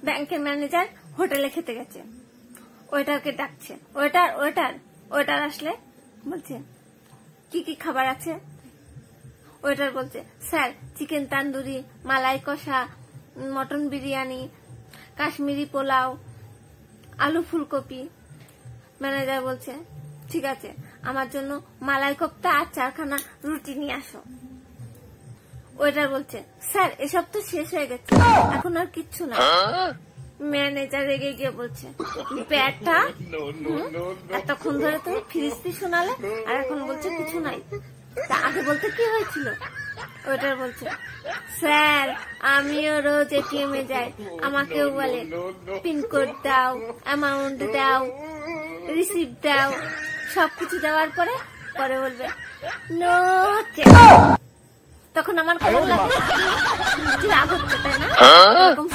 ব্যাংকের ম্যানেজার হোটেলে খেতে গেছে, ওয়েটারকে ডাকছে। ওয়েটার ওয়েটার ওয়েটার আসলে বলছে কি কি খাবার আছে? ওয়েটার বলছে স্যার চিকেন তান্দুরি, মালাই কষা, মটন বিরিয়ানি, কাশ্মীরি পোলাও, আলু ফুলকপি। ম্যানেজার বলছে ঠিক আছে, আমার জন্য মালাই কোপ্তা আর 4খানা রুটি নিয়ে আসো। ওয়েটার বলছে স্যার এসব তো শেষ হয়ে গেছে, এখন আর কিচ্ছু না। ম্যানেজার রেগে গিয়ে বলছে ব্যাটা, এতক্ষণ ধরে তুমি ফিরিস্তি শোনালে আর এখন বলছে কিছু নাই, তা আগে বলতে কি হয়েছিল? ওয়েটার বলছে স্যার আমিও রোজ এটিএম এ যাই, আমাকেও বলে পিনকোড দাও, অ্যামাউন্ট দাও, রিসিপ্ট দাও, সবকিছু দেওয়ার পরে পরে বলবে নো চেক। তখন আমার কেমন লাগে? রাগ হচ্ছে তাই না? এরকম